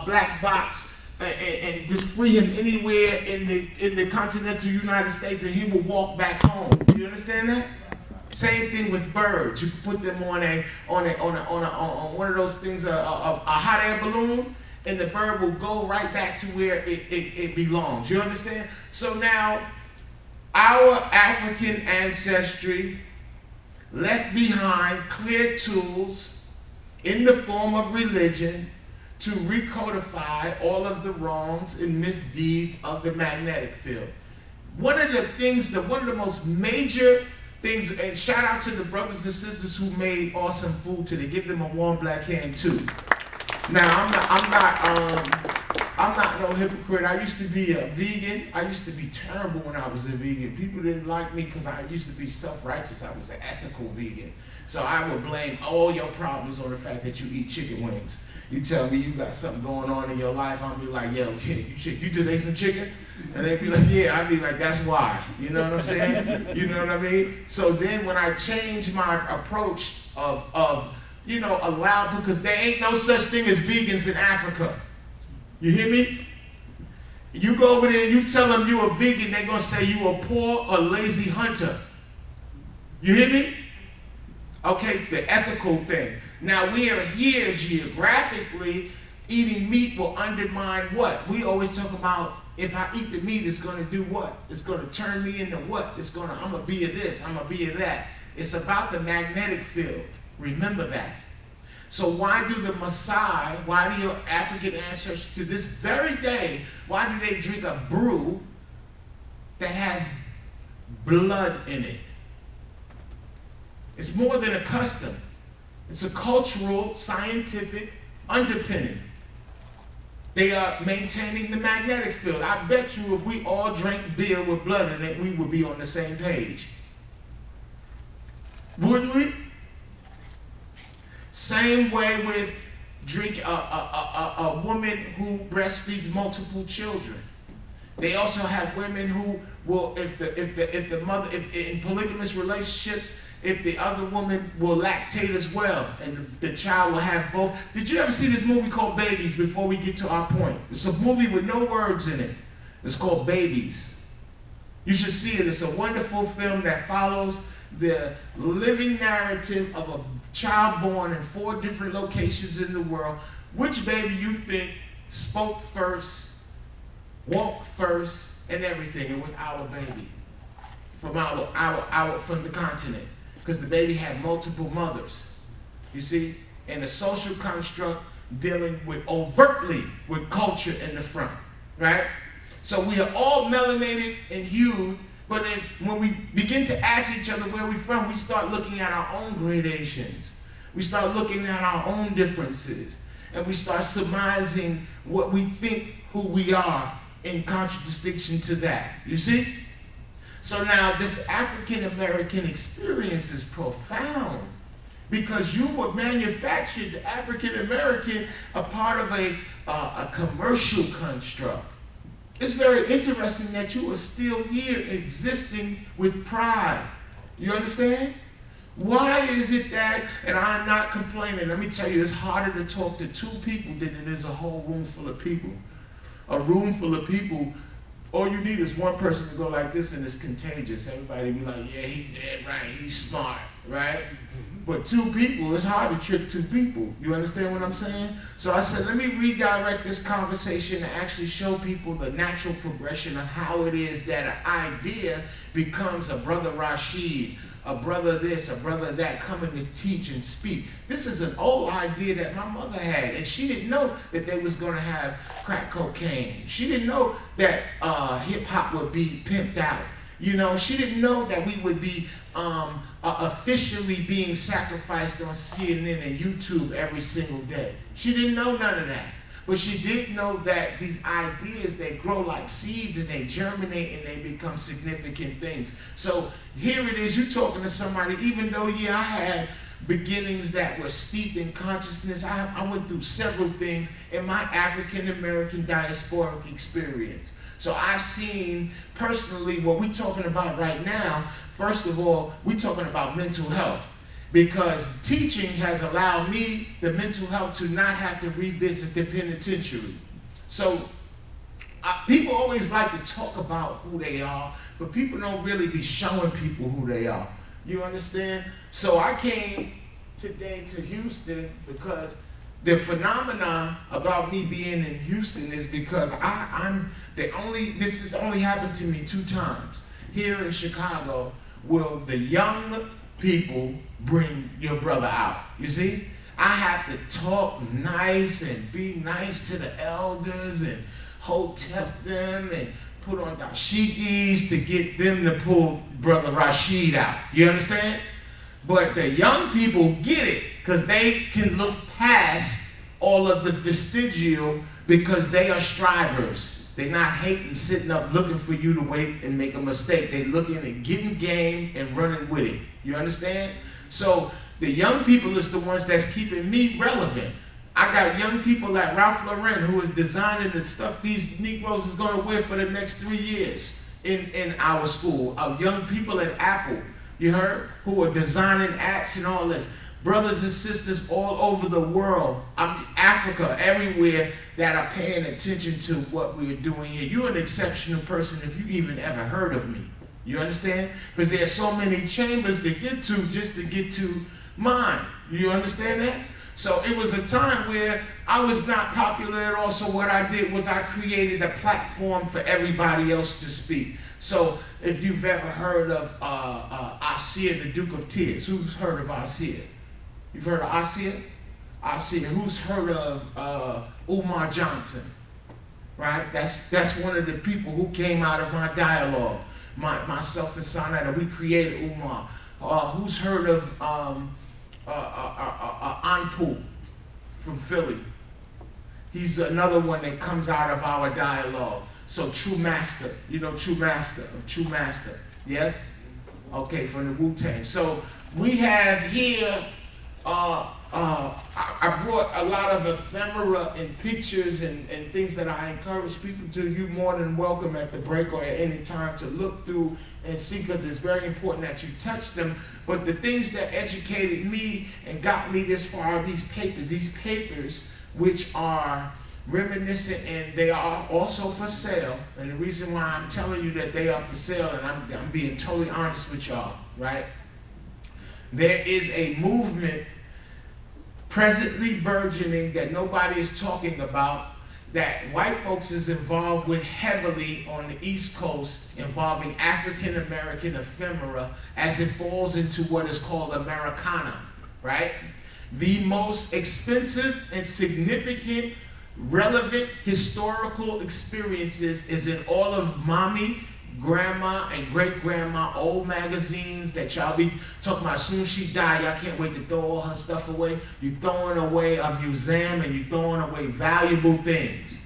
black box and just free him anywhere in the continental United States, and he will walk back home. Do you understand that? Same thing with birds. You can put them on one of those things, a hot air balloon, and the bird will go right back to where it belongs. You understand? So now, our African ancestry left behind clear tools in the form of religion to recodify all of the wrongs and misdeeds of the magnetic field. One of the most major things, and shout out to the brothers and sisters who made awesome food today. Give them a warm black hand too. Now I'm not no hypocrite. I used to be a vegan. I used to be terrible when I was a vegan. People didn't like me because I used to be self-righteous. I was an ethical vegan. So I would blame all your problems on the fact that you eat chicken wings. You tell me you got something going on in your life, I'll be like, yo, you just ate some chicken? And they'd be like, yeah. I'd be like, that's why. You know what I'm saying? You know what I mean? So then when I changed my approach of because there ain't no such thing as vegans in Africa. You hear me? You go over there and you tell them you a vegan, they're going to say you a poor or lazy hunter. You hear me? Okay, the ethical thing. Now we are here geographically, eating meat will undermine what? We always talk about, if I eat the meat, it's going to do what? It's going to turn me into what? I'm going to be a this, I'm going to be a that. It's about the magnetic field. Remember that. So why do the Maasai, why do your African ancestors to this very day, why do they drink a brew that has blood in it? It's more than a custom. It's a cultural, scientific underpinning. They are maintaining the magnetic field. I bet you if we all drank beer with blood in it, we would be on the same page. Wouldn't we? Same way with a woman who breastfeeds multiple children. They also have women who will, if the mother, in polygamous relationships, if the other woman will lactate as well, and the child will have both. Did you ever see this movie called Babies before we get to our point? It's a movie with no words in it. It's called Babies. You should see it. It's a wonderful film that follows the living narrative of a child born in 4 different locations in the world. Which baby you think spoke first, walked first, and everything? It was our baby from from the continent, because the baby had multiple mothers. You see, and a social construct dealing with overtly with culture in the front, right? So we are all melanated and hued. But then when we begin to ask each other where we're from, we start looking at our own gradations. We start looking at our own differences. And we start surmising what we think who we are in contradistinction to that. You see? So now this African American experience is profound, because you were manufactured, African American, a part of a commercial construct. It's very interesting that you are still here existing with pride. You understand? Why is it that, and I'm not complaining, let me tell you, it's harder to talk to 2 people than it is a whole room full of people. A room full of people, all you need is one person to go like this and it's contagious. Everybody be like, yeah, he's dead right, he's smart, right? But 2 people, it's hard to trick 2 people. You understand what I'm saying? So I said, let me redirect this conversation and actually show people the natural progression of how it is that an idea becomes a brother Rashid, a brother this, a brother that, coming to teach and speak. This is an old idea that my mother had, and she didn't know that they was going to have crack cocaine. She didn't know that hip-hop would be pimped out. You know, she didn't know that we would be officially being sacrificed on CNN and YouTube every single day. She didn't know none of that. But she did know that these ideas, they grow like seeds and they germinate and they become significant things. So here it is, you're talking to somebody, even though, yeah, I had beginnings that were steeped in consciousness. I went through several things in my African-American diasporic experience. So I've seen personally what we're talking about right now. First of all, we're talking about mental health. because teaching has allowed me the mental health to not have to revisit the penitentiary. So people always like to talk about who they are, but people don't really be showing people who they are. You understand? So I came today to Houston because the phenomenon about me being in Houston is because this has only happened to me 2 times. Here in Chicago, will the young people bring your brother out? You see? I have to talk nice and be nice to the elders and hotep them and put on dashikis to get them to pull brother Rashid out. You understand? But the young people get it because they can look past all of the vestigial because they are strivers. They're not hating, sitting up looking for you to wait and make a mistake. They're looking at getting game and running with it. You understand? So the young people is the ones that's keeping me relevant. I got young people like Ralph Lauren who is designing the stuff these Negroes is going to wear for the next 3 years in our school. Young people at Apple, you heard, who are designing apps and all this. Brothers and sisters all over the world, Africa, everywhere, that are paying attention to what we're doing here. You're an exceptional person if you even ever heard of me. You understand? Because there's so many chambers to get to just to get to mine. You understand that? So it was a time where I was not popular at all, so what I did was I created a platform for everybody else to speak. So if you've ever heard of Asir, the Duke of Tears, who's heard of Asir? You've heard of Asir? Asir. Who's heard of Umar Johnson? Right? That's one of the people who came out of my dialogue. Myself and Sanada, we created Umar. Who's heard of Anpu from Philly? He's another one that comes out of our dialogue. So True Master, you know True Master, yes? Okay, from the Wu-Tang. So we have here, I brought a lot of ephemera and pictures and things that I encourage people to. You're more than welcome at the break or at any time to look through and see, because it's very important that you touch them. But the things that educated me and got me this far are these papers which are reminiscent, and they are also for sale. And the reason why I'm telling you that they are for sale, and I'm being totally honest with y'all, right? There is a movement presently burgeoning that nobody is talking about, that white folks is involved with heavily on the East Coast, involving African American ephemera as it falls into what is called Americana, right? The most expensive and significant, relevant historical experiences is in all of mommy, grandma, and great-grandma old magazines that y'all be talking about. As soon as she die, y'all can't wait to throw all her stuff away. You throwing away a museum and you throwing away valuable things.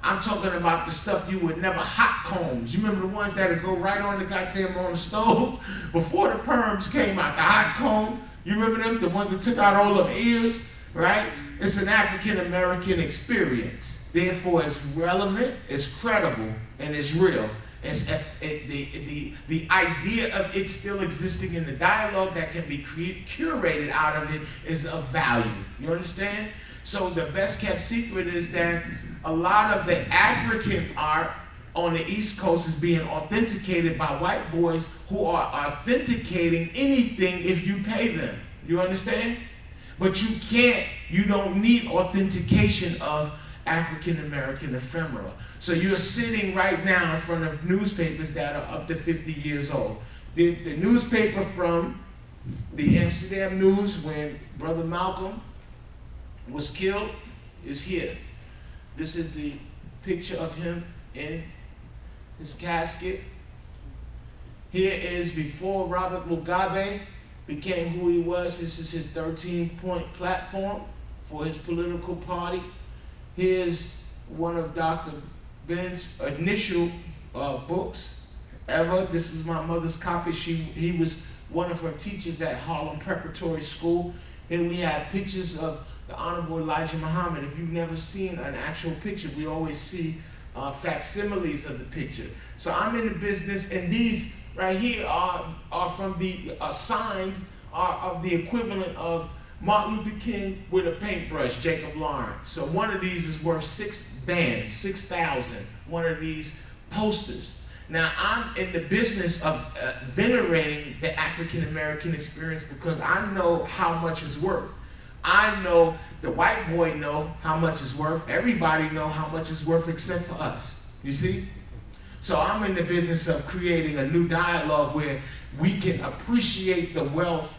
I'm talking about the stuff you would never, hot combs. You remember the ones that would go right on the goddamn on the stove? Before the perms came out, the hot comb, you remember them? The ones that took out all of ears, right? It's an African American experience. Therefore, it's relevant, it's credible, and it's real. It's the idea of it still existing in the dialogue that can be curated out of it is of value. You understand? So the best kept secret is that a lot of the African art on the East Coast is being authenticated by white boys who are authenticating anything if you pay them. You understand? But you don't need authentication of African American ephemera. So you're sitting right now in front of newspapers that are up to 50 years old. The newspaper from the Amsterdam News when Brother Malcolm was killed is here. This is the picture of him in his casket. Here is before Robert Mugabe became who he was. This is his 13-point platform for his political party. Here's one of Dr. Ben's initial books ever. This was my mother's copy. He was one of her teachers at Harlem Preparatory School. Here we have pictures of the Honorable Elijah Muhammad. If you've never seen an actual picture, we always see facsimiles of the picture. So I'm in the business, and these right here are from the signed are of the equivalent of Martin Luther King with a paintbrush, Jacob Lawrence. So one of these is worth 6 bands, 6,000, one of these posters. Now, I'm in the business of venerating the African American experience because I know how much it's worth. I know the white boy know how much it's worth. Everybody know how much it's worth except for us. You see? So I'm in the business of creating a new dialogue where we can appreciate the wealth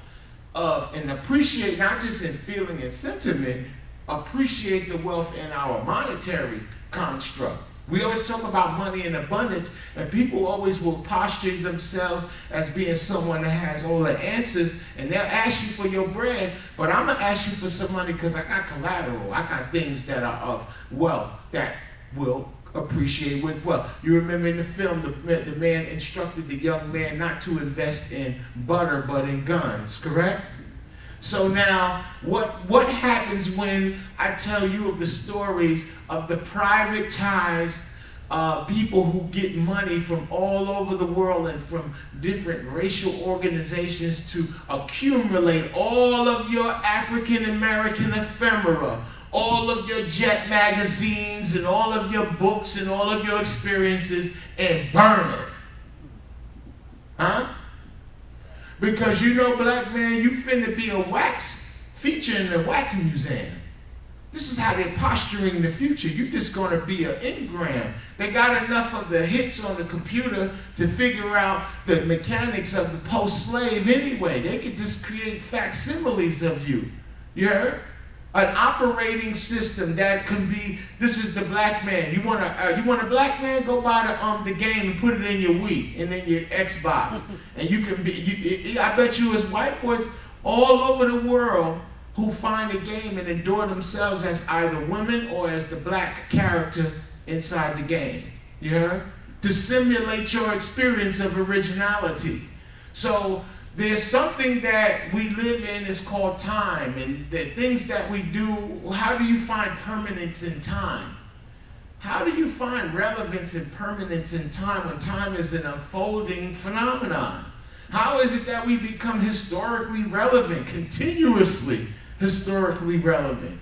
of, and appreciate not just in feeling and sentiment, appreciate the wealth in our monetary construct. We always talk about money in abundance, and people always will posture themselves as being someone that has all the answers, and they'll ask you for your bread, but I'm going to ask you for some money because I got collateral. I got things that are of wealth that will appreciate with wealth. You remember in the film, the man instructed the young man not to invest in butter, but in guns, correct? So now, what happens when I tell you of the stories of the privatized people who get money from all over the world and from different racial organizations to accumulate all of your African American ephemera, all of your Jet magazines and all of your books and all of your experiences and burn it? Huh? Because you know, black man, you finna be a wax feature in the wax museum. This is how they're posturing the future. You're just gonna be an engram. They got enough of the hits on the computer to figure out the mechanics of the post-slave anyway. They could just create facsimiles of you. You heard? An operating system that can be, this is the black man. You want a black man? Go buy the game and put it in your Wii and in your Xbox. And you can be, I bet you as white boys all over the world who find a game and endure themselves as either women or as the black character inside the game. You heard? To simulate your experience of originality. So there's something that we live in is called time, and the things that we do, how do you find permanence in time? How do you find relevance and permanence in time when time is an unfolding phenomenon? How is it that we become historically relevant, continuously historically relevant?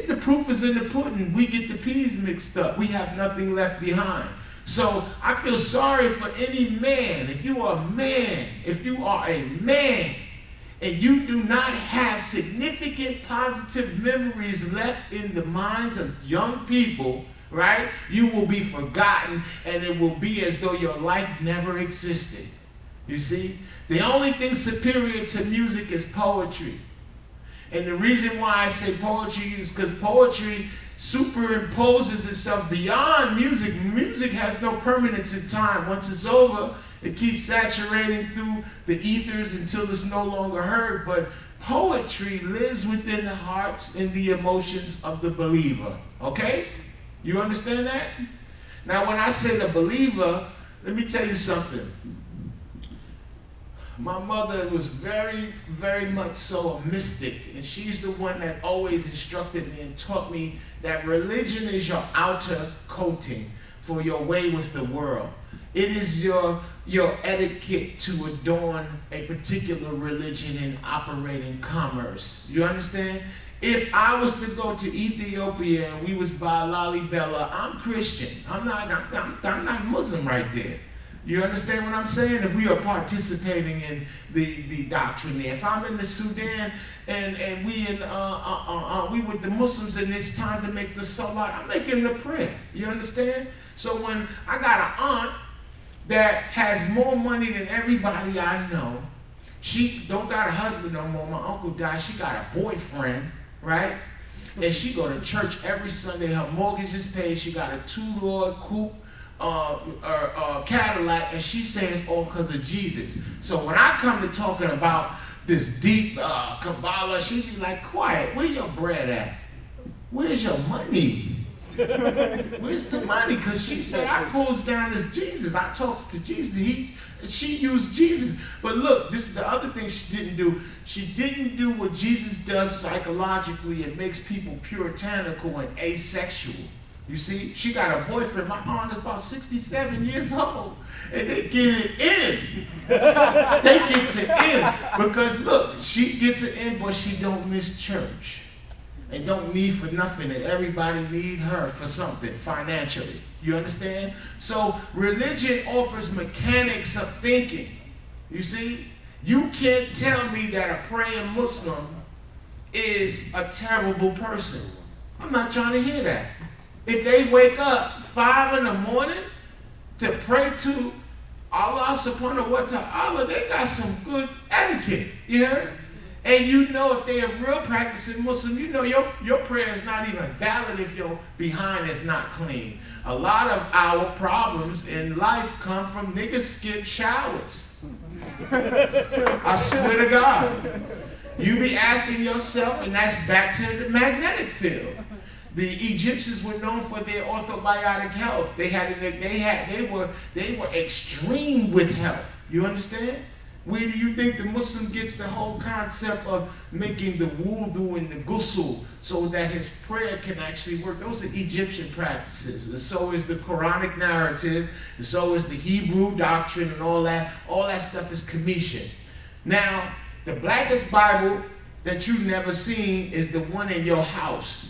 The proof is in the pudding. We get the peas mixed up. We have nothing left behind. So I feel sorry for any man. If you are a man, and you do not have significant positive memories left in the minds of young people, right? You will be forgotten, and it will be as though your life never existed. You see? The only thing superior to music is poetry. And the reason why I say poetry is because poetry superimposes itself beyond music. Music has no permanence in time. Once it's over, it keeps saturating through the ethers until it's no longer heard. But poetry lives within the hearts and the emotions of the believer. Okay? You understand that? Now, when I say the believer, let me tell you something. My mother was very, very much so a mystic, and she's the one that always instructed me and taught me that religion is your outer coating for your way with the world. It is your etiquette to adorn a particular religion and operate in commerce. You understand? If I was to go to Ethiopia and we was by Lalibela, I'm Christian. I'm not Muslim right there. You understand what I'm saying? If we are participating in the doctrine there. If I'm in the Sudan and we with the Muslims and it's time to make the salat, I'm making the prayer. You understand? So when I got an aunt that has more money than everybody I know, she don't got a husband no more. My uncle died. She got a boyfriend, right? And she go to church every Sunday. Her mortgage is paid. She got a two-door coupe. Cadillac, and she says all because of Jesus. So when I come to talking about this deep Kabbalah, she be like, quiet, where your bread at? Where's your money? Where's the money? Because she said, I pulls down this Jesus. I talks to Jesus. She used Jesus. But look, this is the other thing she didn't do. She didn't do what Jesus does psychologically. It makes people puritanical and asexual. You see, she got a boyfriend. My aunt is about 67 years old. And they get it in. They get it in. Because look, she gets it in, but she don't miss church. And don't need for nothing. And everybody need her for something financially. You understand? So religion offers mechanics of thinking. You see? You can't tell me that a praying Muslim is a terrible person. I'm not trying to hear that. If they wake up 5 in the morning to pray to Allah subhanahu wa ta'ala, they got some good etiquette, you heard? And you know if they are real practicing Muslim, you know your prayer is not even valid if your behind is not clean. A lot of our problems in life come from niggas skip showers. I swear to God. You be asking yourself, and that's back to the magnetic field. The Egyptians were known for their orthobiotic health. They were extreme with health. You understand? Where do you think the Muslim gets the whole concept of making the wudu and the ghusl so that his prayer can actually work? Those are Egyptian practices. And so is the Quranic narrative, and so is the Hebrew doctrine and all that. All that stuff is commission. Now, the blackest Bible that you've never seen is the one in your house.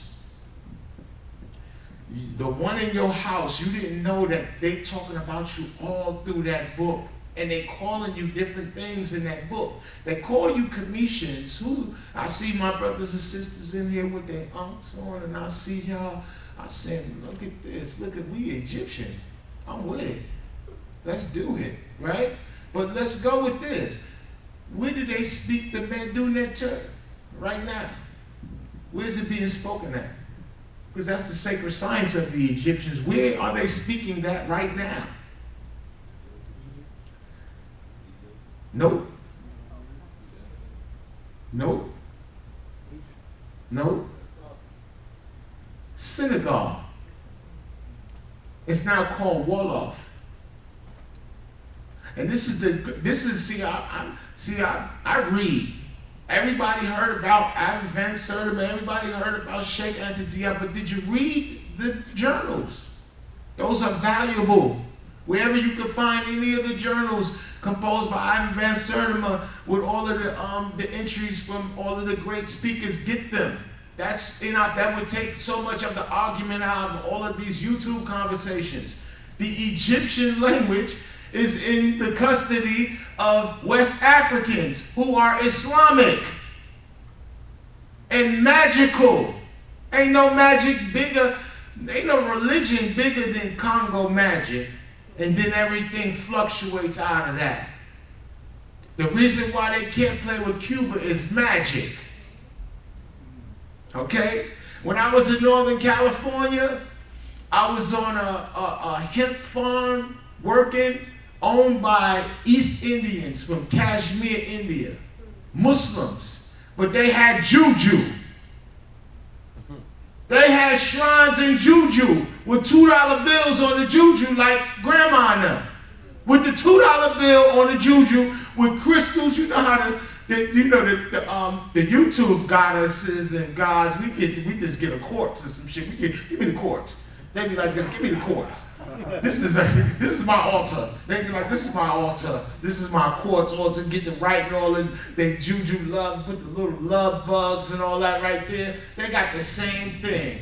The one in your house, you didn't know that they talking about you all through that book. And they calling you different things in that book. They call you commissions. Who I see my brothers and sisters in here with their unks on, and I see y'all. I said, look at this. Look at we Egyptian. I'm with it. Let's do it, right? But let's go with this. Where do they speak the Medunet right now? Where's it being spoken at? Because that's the sacred science of the Egyptians. Where are they speaking that right now? Nope. Nope. Nope. Synagogue. It's now called Wolof. And I read. Everybody heard about Adam Van Sertima. Everybody heard about Sheikh Anta Diop. But did you read the journals? Those are valuable. Wherever you can find any of the journals composed by Ivan Van Sertima with all of the entries from all of the great speakers, get them. That's enough. That would take so much of the argument out of all of these YouTube conversations. The Egyptian language is in the custody of West Africans who are Islamic and magical. Ain't no magic bigger, ain't no religion bigger than Congo magic. And then everything fluctuates out of that. The reason why they can't play with Cuba is magic. Okay? When I was in Northern California, I was on a hemp farm working, owned by East Indians from Kashmir, India. Muslims. But they had juju. They had shrines in juju with $2 bills on the juju like grandma and them. With the $2 bill on the juju with crystals, you know how the YouTube goddesses and gods, we just get a quartz or some shit. Give me the quartz. They be like this, give me the quartz. This is my altar. They be like, this is my altar. This is my quartz altar. Get the right and all in. They juju love, put the little love bugs and all that right there. They got the same thing.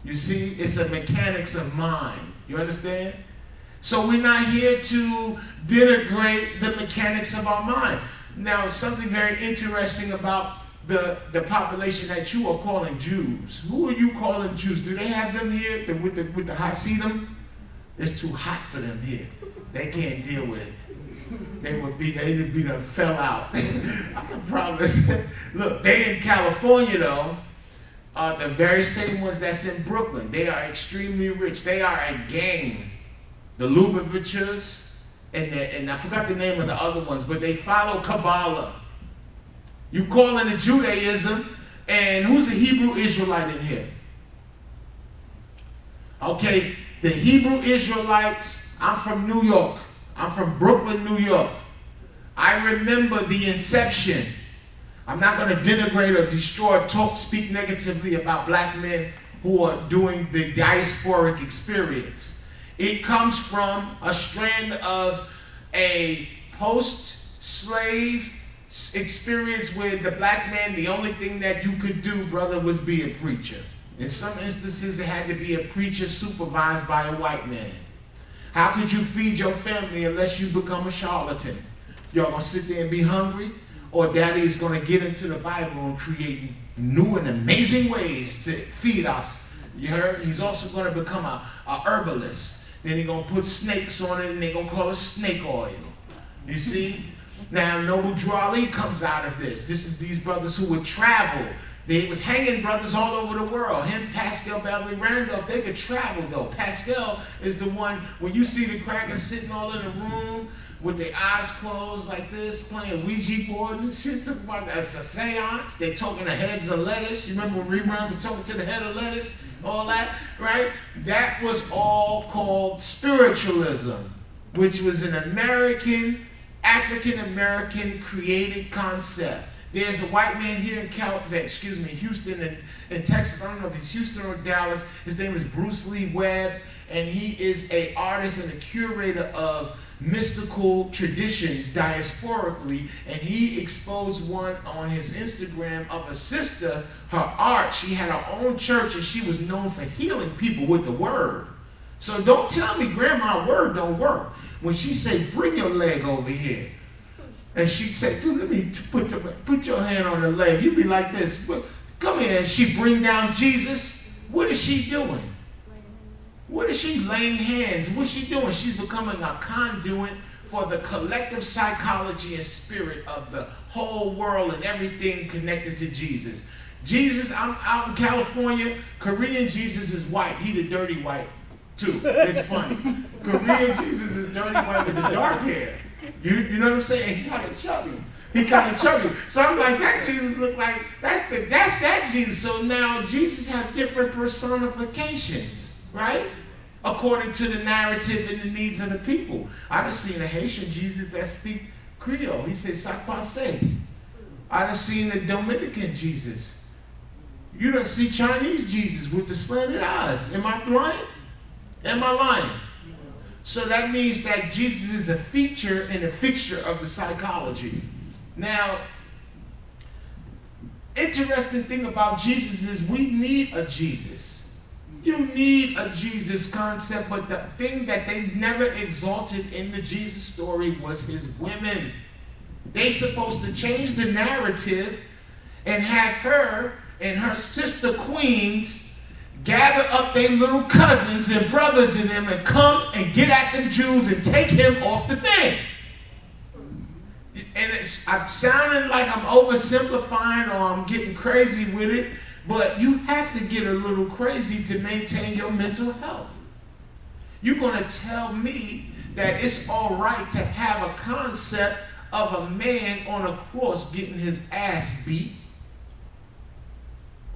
You see, it's a mechanics of mind. You understand? So we're not here to denigrate the mechanics of our mind. Now, something very interesting about the population that you are calling Jews. Who are you calling Jews? Do they have them here with the Hasidim? It's too hot for them here. They can't deal with it. They would be done fell out. I promise. Look, they in California though are the very same ones that's in Brooklyn. They are extremely rich. They are a gang. The Lubavitchers and I forgot the name of the other ones, but they follow Kabbalah. You call in Judaism, and who's the Hebrew Israelite in here? Okay, the Hebrew Israelites, I'm from New York. I'm from Brooklyn, New York. I remember the inception. I'm not going to denigrate or destroy, speak negatively about black men who are doing the diasporic experience. It comes from a strand of a post-slave experience where the black man, the only thing that you could do, brother, was be a preacher. In some instances, it had to be a preacher supervised by a white man. How could you feed your family unless you become a charlatan? Y'all gonna sit there and be hungry? Or daddy is gonna get into the Bible and create new and amazing ways to feed us. You heard? He's also gonna become a herbalist. Then he's gonna put snakes on it and they're gonna call it snake oil. You see? Now Noble Drew Ali comes out of this. This is these brothers who would travel. They was hanging brothers all over the world. Him, Pascal, Beverly Randolph, they could travel though. Pascal is the one, when you see the crackers sitting all in a room with their eyes closed like this, playing Ouija boards and shit, talking about that's a seance. They talking the heads of lettuce. You remember when Rerun was talking to the head of lettuce? All that, right? That was all called spiritualism, which was an African-American created concept. There's a white man here in Houston and Texas. I don't know if he's Houston or Dallas. His name is Bruce Lee Webb, and he is an artist and a curator of mystical traditions diasporically, and he exposed one on his Instagram of a sister, her art. She had her own church, and she was known for healing people with the word. So don't tell me grandma word don't work. When she say, bring your leg over here, and she'd say, dude, let me put your hand on her leg. You'd be like this. Come here. And she'd bring down Jesus. What is she doing? What is she laying hands? What's she doing? She's becoming a conduit for the collective psychology and spirit of the whole world and everything connected to Jesus. Jesus, I'm out in California. Korean Jesus is white. He the dirty white, too. It's funny. Korean Jesus is dirty white with the dark hair. You know what I'm saying? He kind of chubby. So I'm like, that Jesus look like, that's that Jesus. So now Jesus have different personifications, right? According to the narrative and the needs of the people. I done seen a Haitian Jesus that speak Creole. He said, "Ça passe." I done seen a Dominican Jesus. You done see Chinese Jesus with the slanted eyes. Am I blind? Am I lying? So that means that Jesus is a feature and a fixture of the psychology. Now, interesting thing about Jesus is we need a Jesus. You need a Jesus concept, but the thing that they never exalted in the Jesus story was his women. They supposed to change the narrative and have her and her sister queens gather up their little cousins and brothers in them and come and get at them Jews and take him off the thing. And I'm sounding like I'm oversimplifying or I'm getting crazy with it, but you have to get a little crazy to maintain your mental health. You're going to tell me that it's all right to have a concept of a man on a cross getting his ass beat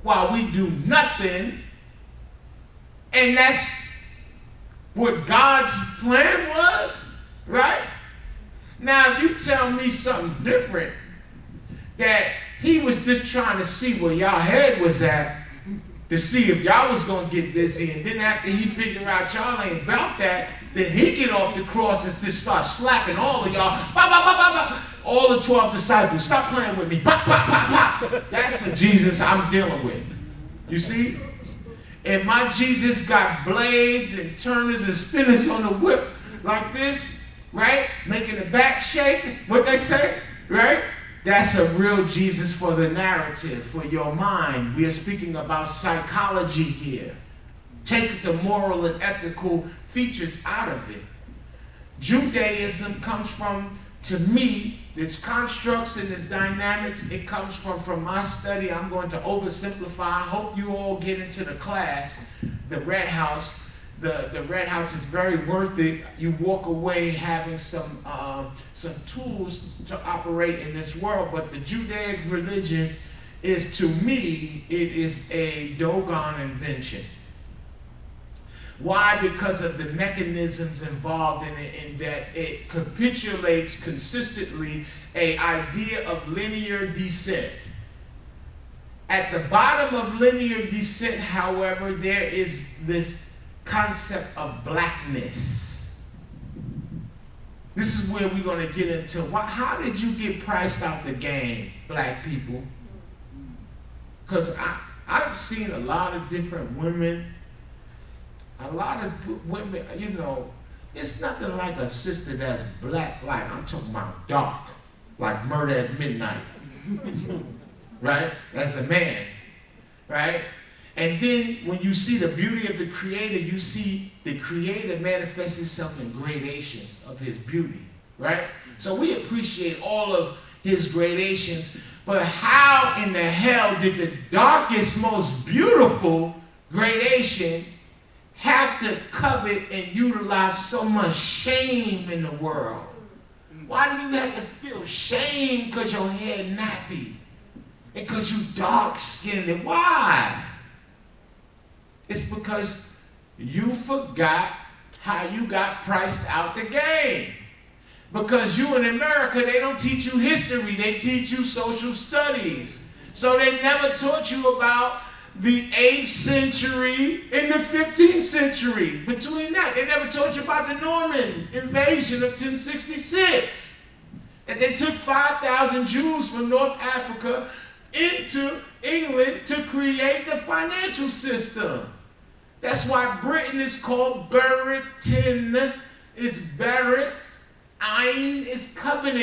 while we do nothing. And that's what God's plan was, right? Now, if you tell me something different, that he was just trying to see where y'all head was at, to see if y'all was going to get busy, and then after he figured out y'all ain't about that, then he get off the cross and just start slapping all of y'all. Bah, bah, bah, bah, bah. All the 12 disciples, stop playing with me. Bah, bah, bah, bah. That's the Jesus I'm dealing with. You see? And my Jesus got blades and turners and spinners on the whip like this, right? Making the back shake, what they say, right? That's a real Jesus for the narrative, for your mind. We are speaking about psychology here. Take the moral and ethical features out of it. Judaism comes from, to me, its constructs and its dynamics, it comes from my study. I'm going to oversimplify. I hope you all get into the class, the Red House. The Red House is very worth it. You walk away having some tools to operate in this world, but the Judaic religion is, to me, it is a Dogon invention. Why? Because of the mechanisms involved in it, in that it capitulates consistently an idea of linear descent. At the bottom of linear descent, however, there is this concept of blackness. This is where we're going to get into how did you get priced out the game, black people? Because I've seen a lot of different women, a lot of women, you know, it's nothing like a sister that's black, like I'm talking about dark, like Murder at Midnight, right? As a man, right? And then when you see the beauty of the Creator, you see the Creator manifest Himself in gradations of His beauty, right? So we appreciate all of His gradations, but how in the hell did the darkest, most beautiful gradation have to covet and utilize so much shame in the world? Why do you have to feel shame because your hair nappy and because you dark-skinned? Why? It's because you forgot how you got priced out the game. Because you in America, they don't teach you history, they teach you social studies. So they never taught you about the 8th century and the 15th century. Between that, they never taught you about the Norman invasion of 1066. That they took 5,000 Jews from North Africa into England to create the financial system. That's why Britain is called Britain. It's Berith. Ayn is covenant.